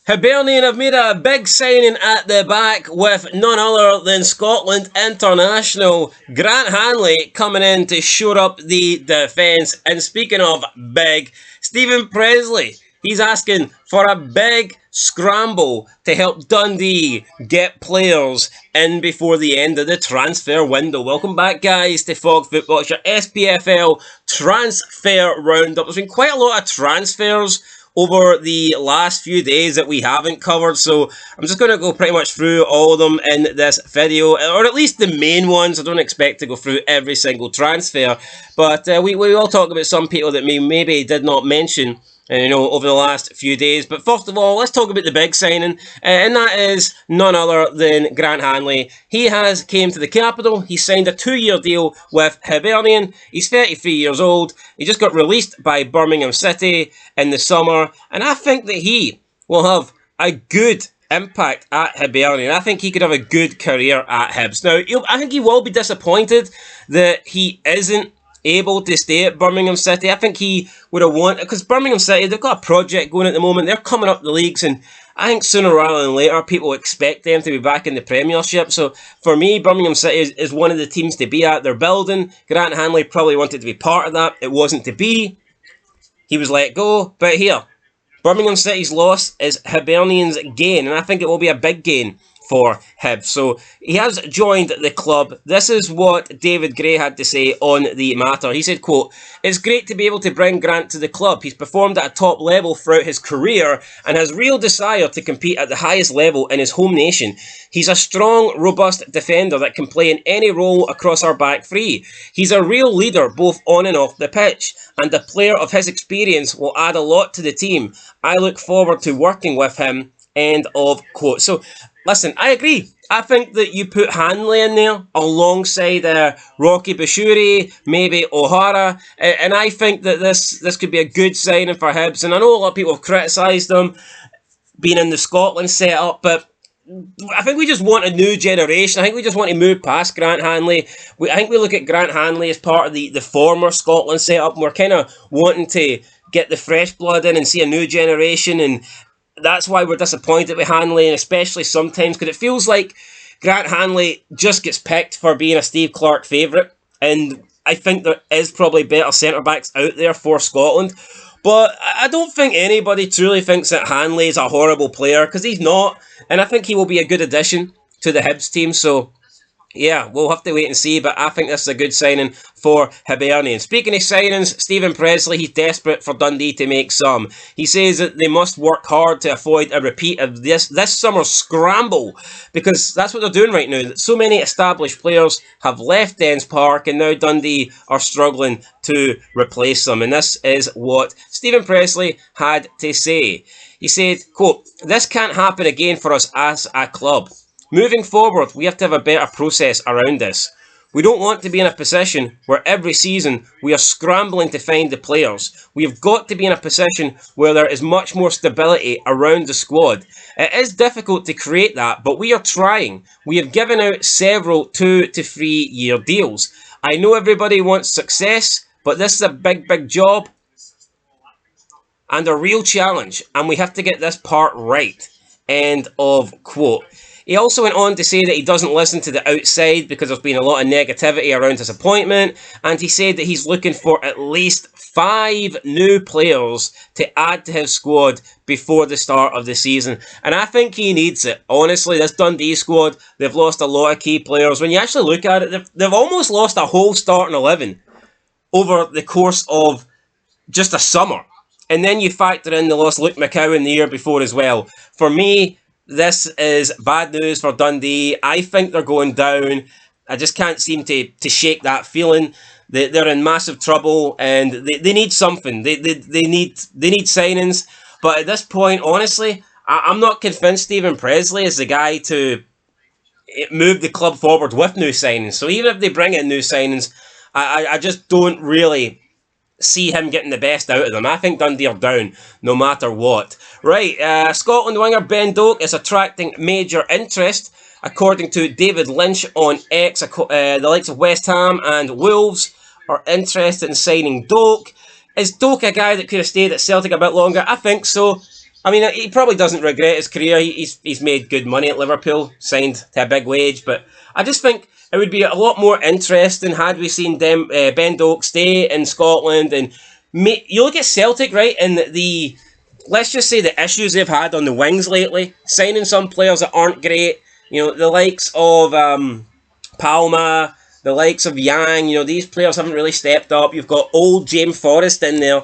Hibernian have made a big signing at the back with none other than Scotland international Grant Hanley coming in to shore up the defence. And speaking of big, Stephen Pressley, he's asking for a big scramble to help Dundee get players in before the end of the transfer window. Welcome back, guys, to Fog Football. It's your Spfl transfer roundup. There's been quite a lot of transfers over the last few days that we haven't covered, so I'm just going to go pretty much through all of them in this video, or at least the main ones. I don't expect to go through every single transfer, but we will talk about some people that maybe did not mention over the last few days. But first of all, let's talk about the big signing, and that is none other than Grant Hanley. He has came to the capital. He signed a 2-year deal with Hibernian. He's 33 years old. He just got released by Birmingham City in the summer, and I think that he will have a good impact at Hibernian. I think he could have a good career at Hibs. Now, I think he will be disappointed that he isn't able to stay at Birmingham City. I think he would have wanted, because Birmingham City, they've got a project going at the moment. They're coming up the leagues, and I think sooner rather than later, people expect them to be back in the Premiership. So for me, Birmingham City is one of the teams to be at. They're building. Grant Hanley probably wanted to be part of that. It wasn't to be. He was let go. But here, Birmingham City's loss is Hibernian's gain, and I think it will be a big gain for Hibs. So he has joined the club. This is what David Gray had to say on the matter. He said, quote, "It's great to be able to bring Grant to the club. He's performed at a top level throughout his career and has real desire to compete at the highest level in his home nation. He's a strong, robust defender that can play in any role across our back three. He's a real leader both on and off the pitch, and a player of his experience will add a lot to the team. I look forward to working with him." End of quote. So, listen, I agree. I think that you put Hanley in there alongside Rocky Bashuri, maybe O'Hara, and I think that this could be a good signing for Hibs. And I know a lot of people have criticised them being in the Scotland setup, but I think we just want a new generation. I think we just want to move past Grant Hanley. I think we look at Grant Hanley as part of the former Scotland setup, and we're kind of wanting to get the fresh blood in and see a new generation, and that's why we're disappointed with Hanley, and especially sometimes because it feels like Grant Hanley just gets picked for being a Steve Clarke favourite, and I think there is probably better centre-backs out there for Scotland. But I don't think anybody truly thinks that Hanley is a horrible player, because he's not, and I think he will be a good addition to the Hibs team. So yeah, we'll have to wait and see, but I think this is a good signing for Hibernian. Speaking of signings, Stephen Pressley, he's desperate for Dundee to make some. He says that they must work hard to avoid a repeat of this summer's scramble, because that's what they're doing right now. So many established players have left Dens Park, and now Dundee are struggling to replace them. And this is what Stephen Pressley had to say. He said, quote, "This can't happen again for us as a club. Moving forward, we have to have a better process around this. We don't want to be in a position where every season we are scrambling to find the players. We have got to be in a position where there is much more stability around the squad. It is difficult to create that, but we are trying. We have given out several 2 to 3 year deals. I know everybody wants success, but this is a big job and a real challenge, and we have to get this part right." End of quote. He also went on to say that he doesn't listen to the outside because there's been a lot of negativity around his appointment, and he said that he's looking for at least 5 new players to add to his squad before the start of the season. And I think he needs it. Honestly, this Dundee squad, they've lost a lot of key players. When you actually look at it, they've almost lost a whole starting 11 over the course of just a summer. And then you factor in the lost Luke McCowan the year before as well. For me, this is bad news for Dundee. I think they're going down. I just can't seem to shake that feeling. They're in massive trouble, and they need something. They need signings. But at this point, honestly, I'm not convinced Stephen Pressley is the guy to move the club forward with new signings. So even if they bring in new signings, I just don't really see him getting the best out of them. I think Dundee are down no matter what. Right, Scotland winger Ben Doak is attracting major interest. According to David Lynch on X, the likes of West Ham and Wolves are interested in signing Doak. Is Doak a guy that could have stayed at Celtic a bit longer? I think so. I mean, he probably doesn't regret his career. He's made good money at Liverpool, signed to a big wage, but I just think it would be a lot more interesting had we seen Ben Doak stay in Scotland. And you look at Celtic, right, and let's just say the issues they've had on the wings lately, signing some players that aren't great, the likes of Palma, the likes of Yang, these players haven't really stepped up. You've got old James Forrest in there.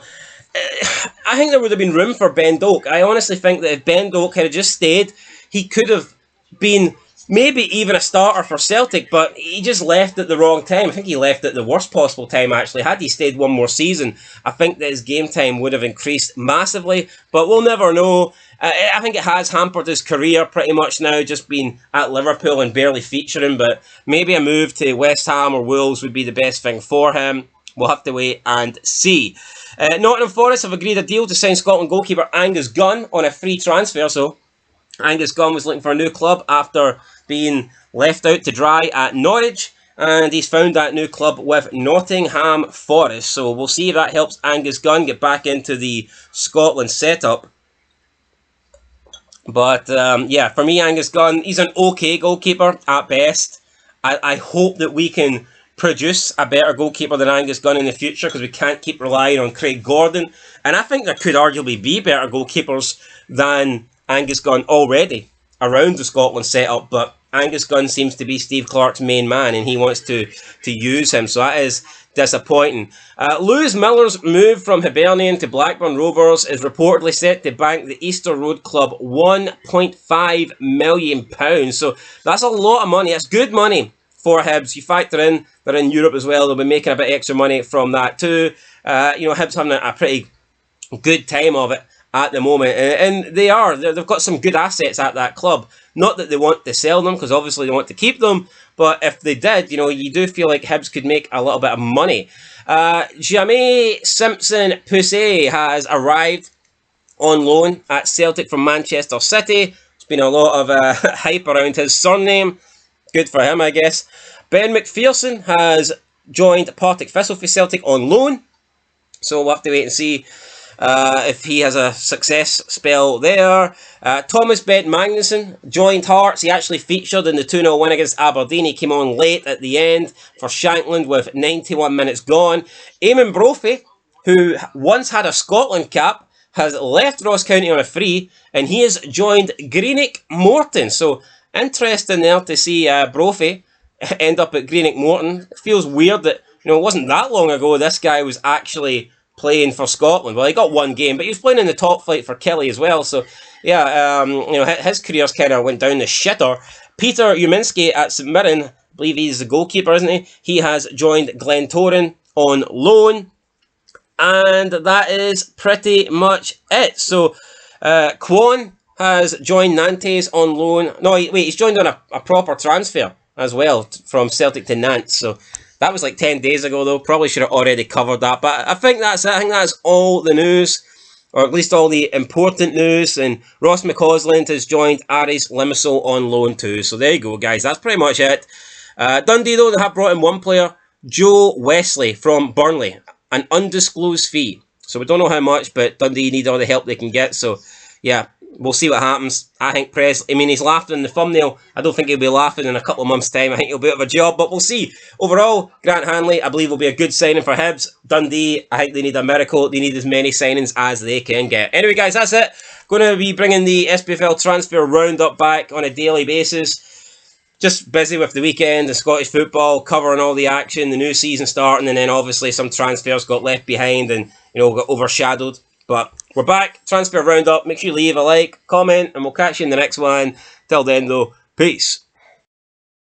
I think there would have been room for Ben Doak. I honestly think that if Ben Doak had just stayed, he could have been maybe even a starter for Celtic, but he just left at the wrong time. I think he left at the worst possible time, actually. Had he stayed one more season, I think that his game time would have increased massively, but we'll never know. I think it has hampered his career pretty much now, just being at Liverpool and barely featuring, but maybe a move to West Ham or Wolves would be the best thing for him. We'll have to wait and see. Nottingham Forest have agreed a deal to sign Scotland goalkeeper Angus Gunn on a free transfer. So Angus Gunn was looking for a new club after being left out to dry at Norwich, and he's found that new club with Nottingham Forest. So we'll see if that helps Angus Gunn get back into the Scotland setup. But yeah, for me, Angus Gunn, he's an okay goalkeeper at best. I hope that we can produce a better goalkeeper than Angus Gunn in the future, because we can't keep relying on Craig Gordon. And I think there could arguably be better goalkeepers than Angus Gunn already around the Scotland setup, but Angus Gunn seems to be Steve Clarke's main man, and he wants to use him, so that is disappointing. Lewis Miller's move from Hibernian to Blackburn Rovers is reportedly set to bank the Easter Road club £1.5 million, so that's a lot of money. That's good money for Hibs. You factor in they're in Europe as well, they'll be making a bit extra money from that too. Hibs having a pretty good time of it at the moment, and they've got some good assets at that club. Not that they want to sell them, because obviously they want to keep them, but if they did, you do feel like Hibs could make a little bit of money. Jamie Simpson Poussey has arrived on loan at Celtic from Manchester City. There's been a lot of hype around his surname. Good for him, I guess. Ben McPherson has joined Partick Thistle for Celtic on loan, so we'll have to wait and see if he has a success spell there. Thomas Bent Magnuson joined Hearts. He actually featured in the 2-0 win against Aberdeen. He came on late at the end for Shankland with 91 minutes gone. Eamon Brophy, who once had a Scotland cap, has left Ross County on a free, and he has joined Greenock Morton. So interesting there to see Brophy end up at Greenock Morton. It feels weird that it wasn't that long ago this guy was actually playing for Scotland. Well, he got one game, but he was playing in the top flight for Kelly as well. So yeah, his career's kind of went down the shitter. Peter Uminski at St Mirren, I believe he's the goalkeeper, isn't he? He has joined Glentoran on loan, and that is pretty much it. So Kwon has joined Nantes on loan. No, wait, he's joined on a proper transfer as well from Celtic to Nantes. So that was like 10 days ago, though. Probably should have already covered that. But I think that's it. I think that's all the news, or at least all the important news. And Ross McCausland has joined Aris Limassol on loan too. So there you go, guys. That's pretty much it. Dundee, though, they have brought in one player, Joe Wesley from Burnley, an undisclosed fee. So we don't know how much, but Dundee need all the help they can get. So yeah, we'll see what happens. I think Pressley, he's laughing in the thumbnail. I don't think he'll be laughing in a couple of months' time. I think he'll be out of a job, but we'll see. Overall, Grant Hanley, I believe, will be a good signing for Hibs. Dundee, I think they need a miracle. They need as many signings as they can get. Anyway, guys, that's it. Going to be bringing the Spfl transfer roundup back on a daily basis. Just busy with the weekend and Scottish football, covering all the action, the new season starting, and then obviously some transfers got left behind and got overshadowed. But we're back. Transfer roundup. Make sure you leave a like, comment, and we'll catch you in the next one. Till then, though, peace.